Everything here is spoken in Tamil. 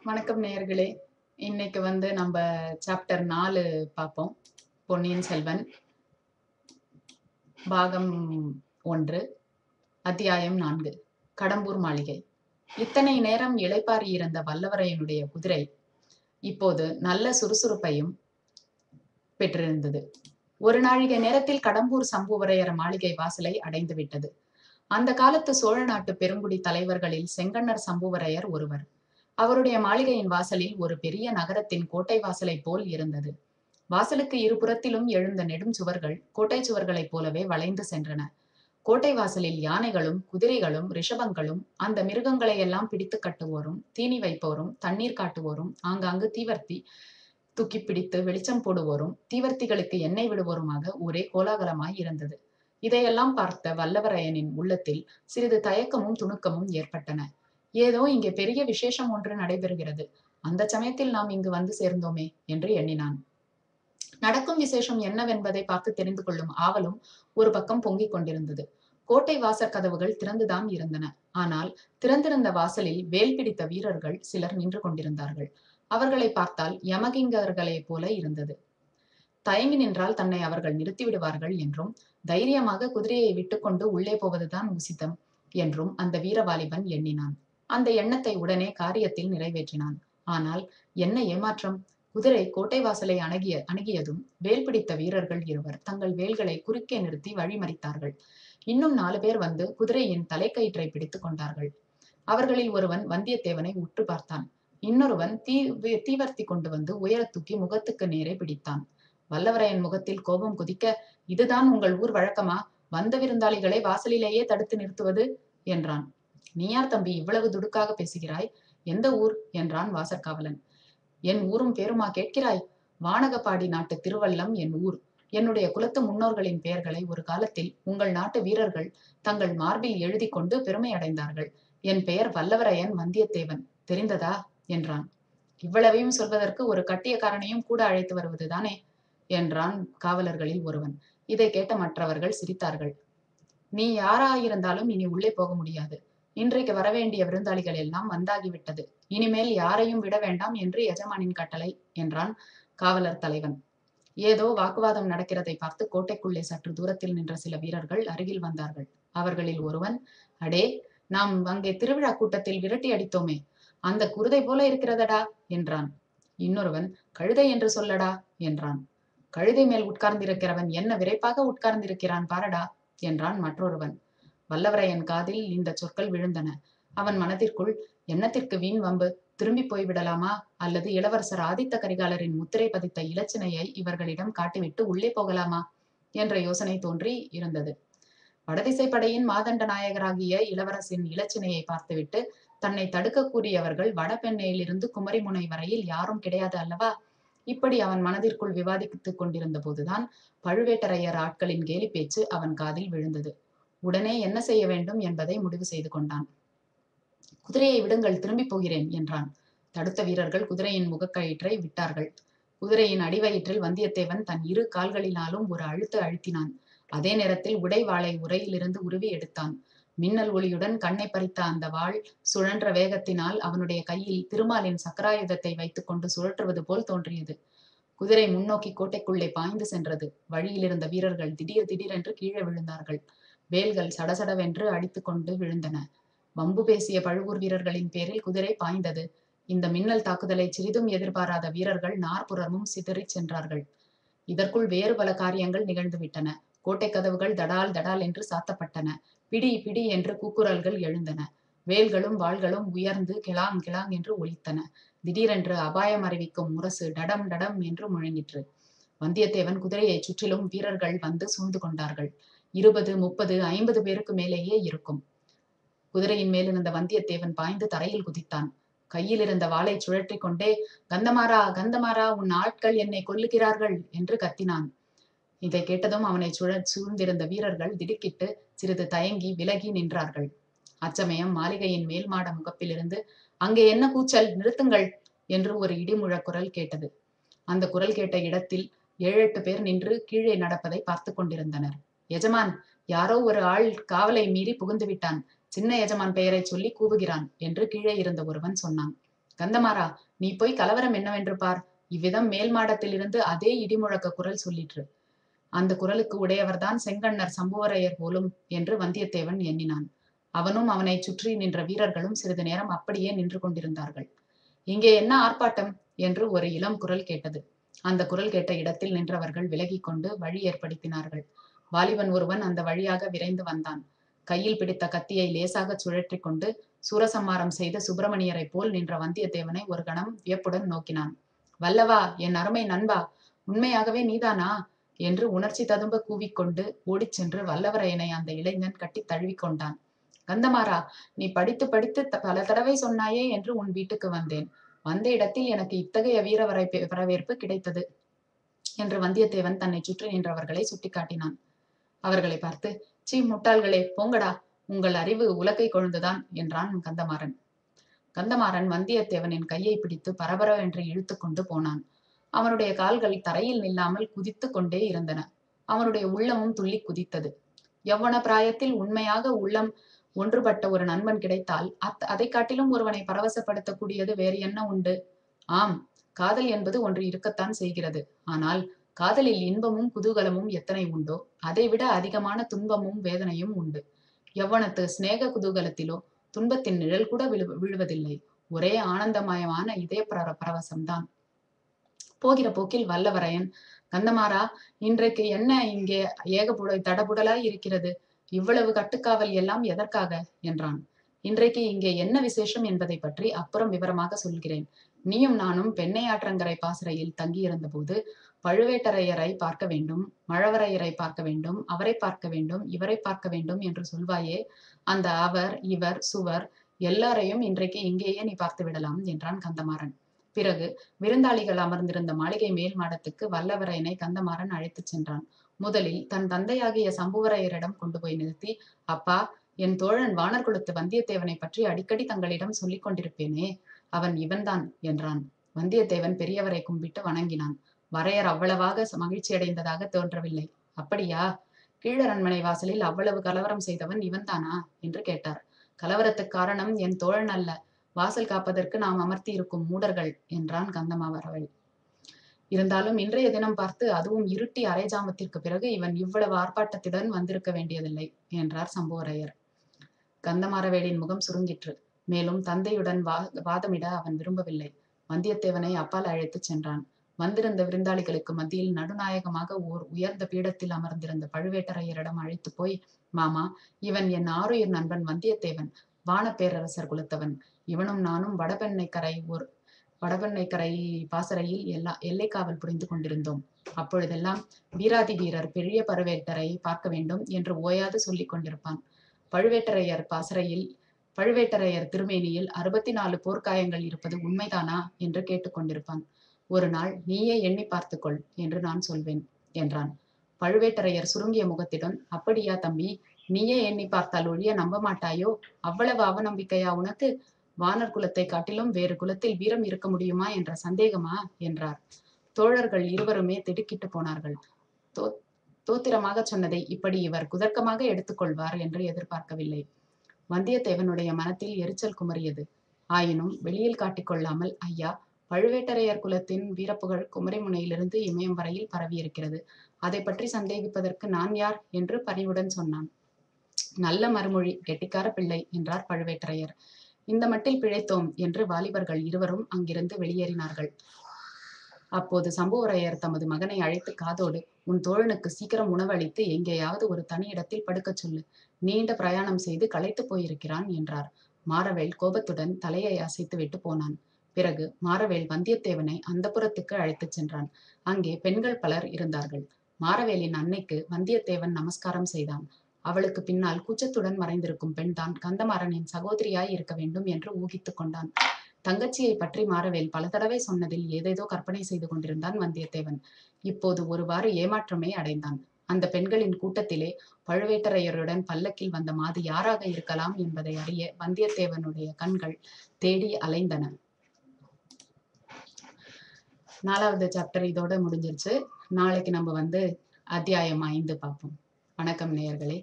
வணக்கம் நேயர்களே. இன்னைக்கு நம்ம சாப்டர் 4 பார்ப்போம். பொன்னியின் செல்வன் பாகம் 1 அத்தியாயம் 4 கடம்பூர் மாளிகை. இத்தனை நேரம் இளைப்பாறி இருந்த வல்லவரையனுடைய குதிரை இப்போது நல்ல சுறுசுறுப்பையும் பெற்றிருந்தது. ஒரு நாழிகை நேரத்தில் கடம்பூர் சம்புவரையர் மாளிகை வாசலை அடைந்து விட்டது. அந்த காலத்து சோழ நாட்டு பெருங்குடி தலைவர்களில் செங்கண்ணர் சம்புவரையர் ஒருவர். அவருடைய மாளிகையின் வாசலில் ஒரு பெரிய நகரத்தின் கோட்டை வாசலை போல் இருந்தது. வாசலுக்கு இருபுறத்திலும் எழுந்த நெடும் சுவர்கள் கோட்டை சுவர்களைப் போலவே வளைந்து சென்றன. கோட்டை வாசலில் யானைகளும் குதிரைகளும் ரிஷபங்களும் அந்த மிருகங்களை எல்லாம் பிடித்து கட்டுவோரும் தீனி வைப்போரும் தண்ணீர் காட்டுவோரும் ஆங்காங்கு தீவர்த்தி தூக்கி பிடித்து வெளிச்சம் போடுவோரும் தீவர்த்திகளுக்கு எண்ணெய் விடுவோருமாக ஒரே கோலாகலமாய் இருந்தது. இதையெல்லாம் பார்த்த வல்லவரையனின் உள்ளத்தில் சிறிது தயக்கமும் துணுக்கமும் ஏற்பட்டன. ஏதோ இங்கே பெரிய விசேஷம் ஒன்று நடைபெறுகிறது. அந்த சமயத்தில் நாம் இங்கு வந்து சேர்ந்தோமே என்று எண்ணினான். நடக்கும் விசேஷம் என்னவென்பதை பார்த்து தெரிந்து கொள்ளும் ஆவலும் ஒரு பக்கம் பொங்கிக் கொண்டிருந்தது. கோட்டை வாசற் கதவுகள் திறந்துதான் இருந்தன. ஆனால் திறந்திருந்த வாசலில் வேல் பிடித்த வீரர்கள் சிலர் நின்று கொண்டிருந்தார்கள். அவர்களை பார்த்தால் யமகிங்கர்களே போல இருந்தது. தயங்கி நின்றால் தன்னை அவர்கள் நிறுத்தி விடுவார்கள் என்றும் தைரியமாக குதிரையை விட்டுக்கொண்டு உள்ளே போவதுதான் உசிதம் என்றும் அந்த வீரவாலிபன் எண்ணினான். அந்த எண்ணத்தை உடனே காரியத்தில் நிறைவேற்றினான். ஆனால் என்ன ஏமாற்றம்! குதிரை கோட்டை வாசலை அணுகியதும் வேல் பிடித்த வீரர்கள் இருவர் தங்கள் வேல்களை குறுக்கே நிறுத்தி வழிமறித்தார்கள். இன்னும் 4 பேர் வந்து குதிரையின் தலைக்கயிற்றை பிடித்துக் கொண்டார்கள். அவர்களில் ஒருவன் வந்தியத்தேவனை உற்று பார்த்தான். இன்னொருவன் தீவர்த்தி கொண்டு வந்து உயர தூக்கி முகத்துக்கு நேரே பிடித்தான். வல்லவரையன் முகத்தில் கோபம் குதிக்க, இதுதான் உங்கள் ஊர் வழக்கமா? வந்த விருந்தாளிகளை வாசலிலேயே தடுத்து நிறுத்துவது என்றான். நீ யார் தம்பி இவ்வளவு துடுக்காக பேசுகிறாய்? எந்த ஊர் என்றான் வாசற்காவலன். என் ஊரும் பேருமா கேட்கிறாய்? வானகப்பாடி நாட்டு திருவல்லம் என் ஊர். என்னுடைய குலத்து முன்னோர்களின் பெயர்களை ஒரு காலத்தில் உங்கள் நாட்டு வீரர்கள் தங்கள் மார்பில் எழுதி கொண்டு பெருமை அடைந்தார்கள். என் பெயர் வல்லவரையன் வந்தியத்தேவன். தெரிந்ததா என்றான். இவ்வளவையும் சொல்வதற்கு ஒரு கட்டியக்காரனையும் கூட அழைத்து வருவதுதானே என்றான் காவலர்களில் ஒருவன். இதை கேட்ட மற்றவர்கள் சிரித்தார்கள். நீ யாராயிருந்தாலும் இனி உள்ளே போக முடியாது. இன்றைக்கு வரவேண்டிய விருந்தாளிகள் எல்லாம் வந்தாகிவிட்டது. இனிமேல் யாரையும் விட வேண்டாம் என்று எஜமானின் கட்டளை என்றான் காவலர் தலைவன். ஏதோ வாக்குவாதம் நடக்கிறதை பார்த்து கோட்டைக்குள்ளே சற்று தூரத்தில் நின்ற சில வீரர்கள் அருகில் வந்தார்கள். அவர்களில் ஒருவன், அடே, நாம் அங்கே திருவிழா கூட்டத்தில் விரட்டி அடித்தோமே, அந்த குருதை போல இருக்கிறதடா என்றான். இன்னொருவன், கழுதை என்று சொல்லடா என்றான். கழுதை மேல் உட்கார்ந்திருக்கிறவன் என்ன விரைப்பாக உட்கார்ந்திருக்கிறான் பாரடா என்றான் மற்றொருவன். வல்லவரையன் காதில் இந்த சொற்கள் விழுந்தன. அவன் மனதிற்குள், எண்ணத்திற்கு வீண் வம்பு, திரும்பி போய்விடலாமா, அல்லது இளவரசர் ஆதித்த கரிகாலரின் முத்திரை பதித்த இலச்சினையை இவர்களிடம் காட்டிவிட்டு உள்ளே போகலாமா என்ற யோசனை தோன்றி இருந்தது. வடதிசை படையின் மாதண்ட நாயகராகிய இளவரசின் இலச்சினையை பார்த்துவிட்டு தன்னை தடுக்க கூறியவர்கள் வடபெண்ணையிலிருந்து குமரிமுனை வரையில் யாரும் கிடையாது அல்லவா? இப்படி அவன் மனதிற்குள் விவாதித்துக் கொண்டிருந்த போதுதான் பழுவேட்டரையர் ஆட்களின் கேலி பேச்சு அவன் காதில் விழுந்தது. உடனே என்ன செய்ய வேண்டும் என்பதை முடிவு செய்து கொண்டான். குதிரையை விடுங்கள், திரும்பி போகிறேன் என்றான். தடுத்த வீரர்கள் குதிரையின் முகக்கயிற்றை விட்டார்கள். குதிரையின் அடிவயிற்றில் வந்தியத்தேவன் தன் இரு கால்களினாலும் ஒரு அழுத்து அழுத்தினான். அதே நேரத்தில் உடைவாளை உரையிலிருந்து உருவி எடுத்தான். மின்னல் ஒளியுடன் கண்ணை பறித்த அந்த வாள் சுழன்ற வேகத்தினால் அவனுடைய கையில் திருமாலின் சக்கராயுதத்தை வைத்துக் கொண்டு சுழற்றுவது போல் தோன்றியது. குதிரை முன்னோக்கி கோட்டைக்குள்ளே பாய்ந்து சென்றது. வழியில் இருந்த வீரர்கள் திடீர் திடீரென்று கீழே விழுந்தார்கள். வேல்கள் சடசடவென்று அடித்துக் கொண்டு விழுந்தன. வம்பு பேசிய பழுவூர் வீரர்களின் பேரில் குதிரை பாய்ந்தது. இந்த மின்னல் தாக்குதலை சிறிதும் எதிர்பாராத வீரர்கள் நாற்புறமும் சிதறிச் சென்றார்கள். இதற்குள் வேறு பல காரியங்கள் நிகழ்ந்துவிட்டன. கோட்டை கதவுகள் தடால் தடால் என்று சாத்தப்பட்டன. பிடி பிடி என்று கூக்குரல்கள் எழுந்தன. வேல்களும் வாள்களும் உயர்ந்து கிளாங் கிளாங் என்று ஒலித்தன. திடீரென்று அபாயம் அறிவிக்கும் முரசு டடம் டடம் என்று முழங்கிற்று. வந்தியத்தேவன் குதிரையை சுற்றிலும் வீரர்கள் வந்து சூழ்ந்து கொண்டார்கள். 20, 30, 50 பேருக்கு மேலேயே இருக்கும். குதிரையின் மேலிருந்த வந்தியத்தேவன் பாய்ந்து தரையில் குதித்தான். கையில் இருந்த வாளை சுழற்றி கொண்டே, கந்தமாறா கந்தமாறா, உன் ஆட்கள் என்னை கொல்லுகிறார்கள் என்று கத்தினான். இதை கேட்டதும் அவனை சூழ்ந்திருந்த வீரர்கள் திடுக்கிட்டு சிறிது தயங்கி விலகி நின்றார்கள். அச்சமயம் மாளிகையின் மேல் மாட முகப்பிலிருந்து, அங்கே என்ன கூச்சல், நிறுத்துங்கள் என்று ஒரு இடிமுழக்குரல் கேட்டது. அந்த குரல் கேட்ட இடத்தில் 7-8 பேர் நின்று கீழே நடப்பதை பார்த்து கொண்டிருந்தனர். எஜமான், யாரோ ஒரு ஆள் காவலை மீறி புகுந்து விட்டான். சின்ன எஜமான் பெயரை சொல்லி கூவுகிறான் என்று கீழே இருந்த ஒருவன் சொன்னான். கந்தமாறா, நீ போய் கலவரம் என்னவென்று பார். இவ்விதம் மேல் மாடத்திலிருந்து அதே இடிமுழக்க குரல் சொல்லிற்று. அந்த குரலுக்கு உடையவர்தான் செங்கண்ணர் சம்புவரையர் போலும் என்று வந்தியத்தேவன் எண்ணினான். அவனும் அவனைச் சுற்றி நின்ற வீரர்களும் சிறிது நேரம் அப்படியே நின்று கொண்டிருந்தார்கள். இங்கே என்ன ஆர்ப்பாட்டம் என்று ஒரு இளம் குரல் கேட்டது. அந்த குரல் கேட்ட இடத்தில் நின்றவர்கள் விலகிக் கொண்டு வழி ஏற்படுத்தினார்கள். வாலிபன் ஒருவன் அந்த வழியாக விரைந்து வந்தான். கையில் பிடித்த கத்தியை லேசாக சுழற்றி கொண்டு சூரசம்மாரம் செய்த சுப்பிரமணியரை போல் நின்ற வந்தியத்தேவனை ஒரு கணம் வியப்புடன் நோக்கினான். வல்லவா, என் அருமை நண்பா, உண்மையாகவே நீதானா என்று உணர்ச்சி ததும்ப கூவிக்கொண்டு ஓடிச் சென்று வல்லவரையனை அந்த இளைஞன் கட்டி தழுவிக்கொண்டான். கந்தமாறா, நீ படித்து படித்து பல தடவை சொன்னாயே என்று உன் வீட்டுக்கு வந்தேன். வந்த இடத்தில் எனக்கு இத்தகைய வீர வரவேற்பு கிடைத்தது என்று வந்தியத்தேவன் தன்னை சுற்றி நின்றவர்களை சுட்டிக்காட்டினான். அவர்களை பார்த்து, சீ முட்டாள்களே, போங்கடா, உங்கள் அறிவு உலக்கை கொழுந்துதான் என்றான் கந்தமாறன். கந்தமாறன் வந்தியத்தேவனின் கையை பிடித்து பரபரவென்று இழுத்து கொண்டு போனான். அவனுடைய கால்கள் தரையில் நில்லாமல் குதித்து கொண்டே இருந்தன. அவனுடைய உள்ளமும் துள்ளி குதித்தது. யவ்வன பிராயத்தில் உண்மையாக உள்ளம் ஒன்றுபட்ட ஒரு நண்பன் கிடைத்தால் அதை காட்டிலும் ஒருவனை பரவசப்படுத்தக்கூடியது வேறு என்ன உண்டு? ஆம், காதல் என்பது ஒன்று இருக்கத்தான் செய்கிறது. ஆனால் காதலில் இன்பமும் குதூகலமும் எத்தனை உண்டோ அதைவிட அதிகமான துன்பமும் வேதனையும் உண்டு. யவ்வனத்து சிநேக குதூகலத்திலோ துன்பத்தின் நிழல் கூட விழுவதில்லை. ஒரே ஆனந்தமயமான இதய பரவசம்தான். போகிற போக்கில் வல்லவரையன், கந்தமாறா, இன்றைக்கு என்ன இங்கே தடபுடலாய் இருக்கிறது? இவ்வளவு கட்டுக்காவல் எல்லாம் எதற்காக என்றான். இன்றைக்கு இங்கே என்ன விசேஷம் என்பதை பற்றி அப்புறம் விவரமாக சொல்கிறேன். நீயும் நானும் பெண்ணையாற்றங்கரை பாசறையில் தங்கியிருந்த போது பழுவேட்டரையரை பார்க்க வேண்டும், மழவரையரை பார்க்க வேண்டும், அவரை பார்க்க வேண்டும், இவரை பார்க்க வேண்டும் என்று சொல்வாயே, அந்த அவர், இவர், சுவர் எல்லாரையும் இன்றைக்கு இங்கேயே நீ பார்த்து விடலாம் என்றான் கந்தமாறன். பிறகு விருந்தாளிகள் அமர்ந்திருந்த மாளிகை மேல் மாடத்துக்கு வல்லவரையனை கந்தமாறன் அழைத்துச் சென்றான். முதலில் தன் தந்தையாகிய சம்புவரையரிடம் கொண்டு போய் நிறுத்தி, அப்பா, என் தோழன் வானர் குலத்து வந்தியத்தேவனை பற்றி அடிக்கடி தங்களிடம் சொல்லிக் கொண்டிருப்பேனே, அவன் இவன்தான் என்றான். வந்தியத்தேவன் பெரியவரை கும்பிட்டு வணங்கினான். வரையர் அவ்வளவாக மகிழ்ச்சி அடைந்ததாக தோன்றவில்லை. அப்படியா? கீழரண்மனை வாசலில் அவ்வளவு கலவரம் செய்தவன் இவன்தானா என்று கேட்டார். கலவரத்துக்கு காரணம் என் தோழன் அல்ல, வாசல் காப்பதற்கு நாம் அமர்த்தி இருக்கும் மூடர்கள் என்றான் கந்தமாறன். இருந்தாலும் இன்றைய தினம் பார்த்து, அதுவும் இருட்டி அரை ஜாமத்திற்கு பிறகு இவன் இவ்வளவு ஆர்ப்பாட்டத்துடன் வந்திருக்க வேண்டியதில்லை என்றார் சம்புவரையர். கந்தமாறவேலின் முகம் சுருங்கிற்று. மேலும் தந்தையுடன் வாதமிட அவன் விரும்பவில்லை. வந்தியத்தேவனை அப்பால் அழைத்துச் சென்றான். வந்திருந்த விருந்தாளிகளுக்கு மத்தியில் நடுநாயகமாக ஓர் உயர்ந்த பீடத்தில் அமர்ந்திருந்த பழுவேட்டரையரிடம் அழைத்து போய், மாமா, இவன் என் ஆருயிர் நண்பன் வந்தியத்தேவன், வான பேரரசர் குலத்தவன். இவனும் நானும் வடபெண்ணைக்கரை பாசறையில் எல்லை காவல் புரிந்து கொண்டிருந்தோம். அப்பொழுதெல்லாம் வீராதி வீரர் பெரிய பழுவேட்டரை பார்க்க வேண்டும் என்று ஓயாது சொல்லிக் கொண்டிருப்பான். பழுவேட்டரையர் திருமேனியில் 64 போர்க்காயங்கள் இருப்பது உண்மைதானா என்று கேட்டுக்கொண்டிருப்பான். ஒரு நாள் நீயே எண்ணி பார்த்துக்கொள் என்று நான் சொல்வேன் என்றான். பழுவேட்டரையர் சுருங்கிய முகத்துடன், அப்படியா தம்பி, நீயே எண்ணி பார்த்தால் ஒழிய நம்ப மாட்டாயோ? அவ்வளவு அவநம்பிக்கையா உனக்கு? வானர் குலத்தை காட்டிலும் வேறு குலத்தில் வீரம் இருக்க முடியுமா என்ற சந்தேகமா என்றார். தோழர்கள் இருவருமே திடுக்கிட்டு போனார்கள். தோத்திரமாக சொன்னதை இப்படி இவர் குதர்க்கமாக எடுத்துக்கொள்வார் என்று எதிர்பார்க்கவில்லை. வந்தியத்தேவனுடைய மனத்தில் எரிச்சல் குமரியது. ஆயினும் வெளியில் காட்டிக்கொள்ளாமல், ஐயா, பழுவேட்டரையர் குலத்தின் வீரப்புகழ் குமரிமுனையிலிருந்து இமயம் வரையில் பரவியிருக்கிறது. அதை பற்றி சந்தேகிப்பதற்கு நான் யார் என்று பணிவுடன் சொன்னான். நல்ல மறுமொழி, கெட்டிக்கார பிள்ளை என்றார் பழுவேட்டரையர். இந்த மட்டில் பிழைத்தோம் என்று வாலிபர்கள் இருவரும் அங்கிருந்து வெளியேறினார்கள். அப்போது சம்புவரையர் தமது மகனை அழைத்து காதோடு, உன் தோழனுக்கு சீக்கிரம் உணவளித்து எங்கேயாவது ஒரு தனி இடத்தில் படுக்கச் சொல்லு. நீண்ட பிரயாணம் செய்து களைத்து போயிருக்கிறான் என்றார். மாரவேல் கோபத்துடன் தலையை அசைத்துவிட்டு போனான். பிறகு மாரவேல் வந்தியத்தேவனை அந்தப்புரத்துக்கு அழைத்துச் சென்றான். அங்கே பெண்கள் பலர் இருந்தார்கள். மாரவேலின் அன்னைக்கு வந்தியத்தேவன் நமஸ்காரம் செய்தான். அவளுக்கு பின்னால் கூச்சத்துடன் மறைந்திருக்கும் பெண்தான் கந்தமாறனின் சகோதரியாய் இருக்க வேண்டும் என்று ஊகித்துக் கொண்டான். தங்கச்சியை பற்றி மாரவேல் பல தடவை சொன்னதில் ஏதேதோ கற்பனை செய்து கொண்டிருந்தான் வந்தியத்தேவன். இப்போது ஒருவாறு ஏமாற்றமே அடைந்தான். அந்த பெண்களின் கூட்டத்திலே பழுவேட்டரையருடன் பல்லக்கில் வந்த மாது யாராக இருக்கலாம் என்பதை அறிய வந்தியத்தேவனுடைய கண்கள் தேடி அலைந்தன. 4வது சாப்டர் இதோட முடிஞ்சிருச்சு. நாளைக்கு நம்ம அத்தியாயம் 5 பார்ப்போம். வணக்கம் நேயர்களே.